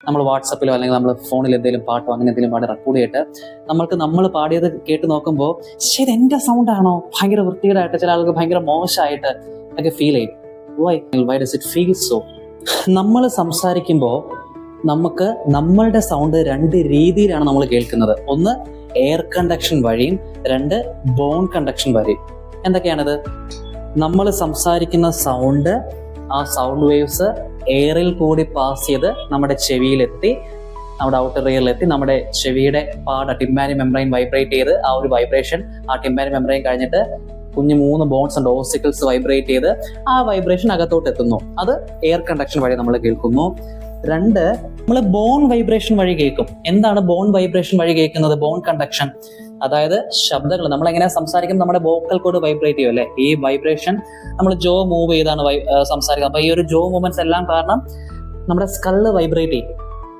നമ്മൾ വാട്സപ്പിലോ അല്ലെങ്കിൽ നമ്മൾ ഫോണിൽ എന്തെങ്കിലും പാട്ടോ അങ്ങനെ എന്തെങ്കിലും പാടി റെക്കോർഡ് ചെയ്തിട്ട് നമ്മൾ പാടിയത് കേട്ട് നോക്കുമ്പോൾ ശരി എൻ്റെ സൗണ്ടാണോ ഭയങ്കര വൃത്തികേടായിട്ട്, ചില ആൾക്ക് ഭയങ്കര മോശമായിട്ട് ഒക്കെ ഫീൽ ചെയ്യും. Why does it feel so? നമ്മൾ സംസാരിക്കുമ്പോൾ നമുക്ക് നമ്മളുടെ സൗണ്ട് രണ്ട് രീതിയിലാണ് നമ്മൾ കേൾക്കുന്നത്. ഒന്ന് എയർ കണ്ടക്ഷൻ വഴിയും, രണ്ട് ബോൺ കണ്ടക്ഷൻ വഴിയും. എന്തൊക്കെയാണിത്? നമ്മൾ സംസാരിക്കുന്ന സൗണ്ട്, ആ സൗണ്ട് വേവ്സ് എയറിൽ കൂടി പാസ് ചെയ്ത് നമ്മുടെ ചെവിയിലെത്തി, നമ്മുടെ ഔട്ടർ ഇയറിലെത്തി, നമ്മുടെ ചെവിയുടെ ടിമ്പാനി മെംബ്രെയിൻ വൈബ്രേറ്റ് ചെയ്ത് ആ ഒരു വൈബ്രേഷൻ, ആ ടിമ്പാനി മെംബ്രെയിൻ കഴിഞ്ഞിട്ട് കുഞ്ഞു 3 ബോൺസ് ഉണ്ട്, ഓസിക്കിൾസ് വൈബ്രേറ്റ് ചെയ്ത് ആ വൈബ്രേഷൻ അകത്തോട്ട് എത്തുന്നു. അത് എയർ കണ്ടക്ഷൻ വഴി നമ്മൾ കേൾക്കുന്നു. 2, നമ്മൾ ബോൺ വൈബ്രേഷൻ വഴി കേൾക്കും. എന്താണ് ബോൺ വൈബ്രേഷൻ വഴി കേൾക്കുന്നത്? ബോൺ കണ്ടക്ഷൻ, അതായത് ശബ്ദങ്ങൾ നമ്മൾ എങ്ങനെ സംസാരിക്കും, നമ്മുടെ വോക്കൽ കോഡ് വൈബ്രേറ്റ് ചെയ്യും അല്ലെ. ഈ വൈബ്രേഷൻ നമ്മൾ ജോ മൂവ് ചെയ്താണ് സംസാരിക്കുക. അപ്പൊ ഈ ഒരു ജോ മൂവ്മെന്റ്സ് എല്ലാം കാരണം നമ്മുടെ സ്കള്ള് വൈബ്രേറ്റ് ചെയ്യും.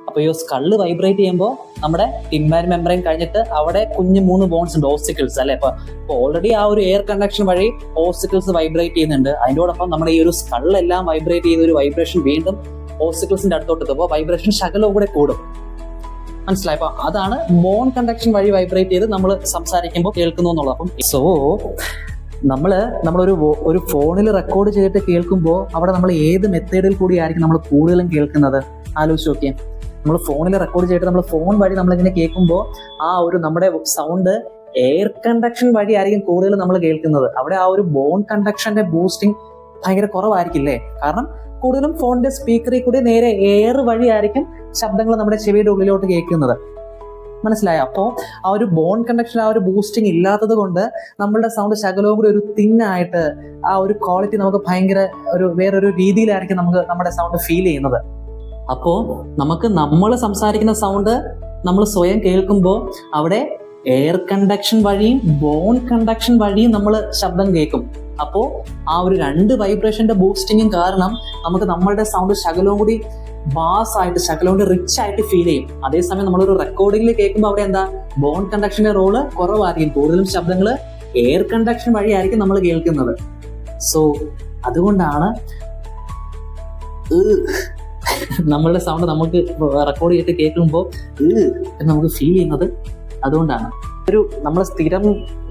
അപ്പൊ ഈ സ്കള്ള് വൈബ്രേറ്റ് ചെയ്യുമ്പോൾ നമ്മുടെ ടിമ്പാനി മെംബ്രെയിൻ കഴിഞ്ഞിട്ട് അവിടെ കുഞ്ഞു 3 ബോൺസ് ഉണ്ട്, ഓസിക്കിൾസ് അല്ലെ. അപ്പൊ ഓൾറെഡി ആ ഒരു എയർ കണ്ടക്ഷൻ വഴി ഓസിക്കിൾസ് വൈബ്രേറ്റ് ചെയ്യുന്നുണ്ട്. അതിനോടൊപ്പം നമ്മുടെ ഈ ഒരു സ്കള്ളെല്ലാം വൈബ്രേറ്റ് ചെയ്ത ഒരു വൈബ്രേഷൻ വീണ്ടും ഓസിക്കിൾസിന്റെ അടുത്തോട്ട് എത്തുമ്പോൾ വൈബ്രേഷൻ ശകലവും കൂടെ കൂടും. മനസ്സിലായി? അപ്പൊ അതാണ് ബോൺ കണ്ടക്ഷൻ വഴി വൈബ്രേറ്റ് ചെയ്ത് നമ്മൾ സംസാരിക്കുമ്പോൾ കേൾക്കുന്നു എന്നുള്ളത്. അപ്പം സോ നമ്മളൊരു ഫോണിൽ റെക്കോർഡ് ചെയ്തിട്ട് കേൾക്കുമ്പോൾ അവിടെ നമ്മൾ ഏത് മെത്തേഡിൽ കൂടി ആയിരിക്കും നമ്മൾ കൂടുതലും കേൾക്കുന്നത്? ആലോചിച്ച് നോക്കിയാൽ, നമ്മൾ ഫോണിൽ റെക്കോർഡ് ചെയ്തിട്ട് നമ്മൾ ഫോൺ വഴി നമ്മളിങ്ങനെ കേൾക്കുമ്പോൾ ആ ഒരു നമ്മുടെ സൗണ്ട് എയർ കണ്ടക്ഷൻ വഴി ആയിരിക്കും കൂടുതൽ നമ്മൾ കേൾക്കുന്നത്. അവിടെ ആ ഒരു ബോൺ കണ്ടക്ഷന്റെ ബൂസ്റ്റിംഗ് ഭയങ്കര കുറവായിരിക്കില്ലേ? കാരണം കൂടുതലും ഫോണിന്റെ സ്പീക്കറിൽ കൂടി നേരെ എയർ വഴി ആയിരിക്കും ശബ്ദങ്ങൾ നമ്മുടെ ചെവിയുടെ ഉള്ളിലോട്ട് കേൾക്കുന്നത്. മനസ്സിലായോ? അപ്പോൾ ആ ഒരു ബോൺ കണ്ടക്ഷൻ, ആ ഒരു ബൂസ്റ്റിംഗ് ഇല്ലാത്തത് കൊണ്ട് നമ്മളുടെ സൗണ്ട് ശകലവും കൂടി ഒരു തിന്നായിട്ട്, ആ ഒരു ക്വാളിറ്റി നമുക്ക് ഭയങ്കര വേറൊരു രീതിയിലായിരിക്കും നമ്മുടെ സൗണ്ട് ഫീൽ ചെയ്യുന്നത്. അപ്പോൾ നമ്മൾ സംസാരിക്കുന്ന സൗണ്ട് നമ്മൾ സ്വയം കേൾക്കുമ്പോൾ അവിടെ എയർ കണ്ടക്ഷൻ വഴിയും ബോൺ കണ്ടക്ഷൻ വഴിയും നമ്മൾ ശബ്ദം കേൾക്കും. അപ്പോൾ ആ ഒരു 2 വൈബ്രേഷന്റെ ബൂസ്റ്റിങ്ങും കാരണം നമുക്ക് നമ്മളുടെ സൗണ്ട് ശകലവും കൂടി ബാസ് ആയിട്ട്, ശകലവും കൂടി റിച്ച് ആയിട്ട് ഫീൽ ചെയ്യും. അതേസമയം നമ്മളൊരു റെക്കോർഡിംഗിൽ കേൾക്കുമ്പോൾ അവിടെ എന്താ, ബോൺ കണ്ടക്ഷന്റെ റോള് കുറവായിരിക്കും. കൂടുതലും ശബ്ദങ്ങൾ എയർ കണ്ടക്ഷൻ വഴിയായിരിക്കും നമ്മൾ കേൾക്കുന്നത്. സോ അതുകൊണ്ടാണ് നമ്മളുടെ സൗണ്ട് നമുക്ക് റെക്കോർഡ് ചെയ്തിട്ട് കേൾക്കുമ്പോൾ നമുക്ക് ഫീൽ ചെയ്യുന്നത്. അതുകൊണ്ടാണ് നമ്മൾ സ്ഥിരം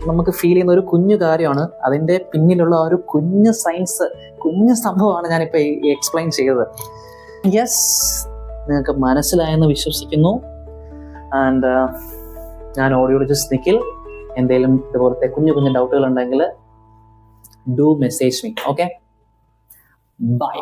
നമുക്ക് ഫീൽ ചെയ്യുന്ന ഒരു കുഞ്ഞു കാര്യമാണ്, അതിൻ്റെ പിന്നിലുള്ള ഒരു കുഞ്ഞു സയൻസ്, കുഞ്ഞു സംഭവമാണ് ഞാനിപ്പോൾ എക്സ്പ്ലെയിൻ ചെയ്തത്. യെസ്, നിങ്ങൾക്ക് മനസ്സിലായെന്ന് വിശ്വസിക്കുന്നു. ആൻഡ് ഞാൻ ഓഡിയോളജിസ്റ്റ് നിഖിൽ. എന്തെങ്കിലും ഇതുപോലത്തെ കുഞ്ഞു ഡൗട്ടുകൾ ഉണ്ടെങ്കിൽ do message me. Okay, by.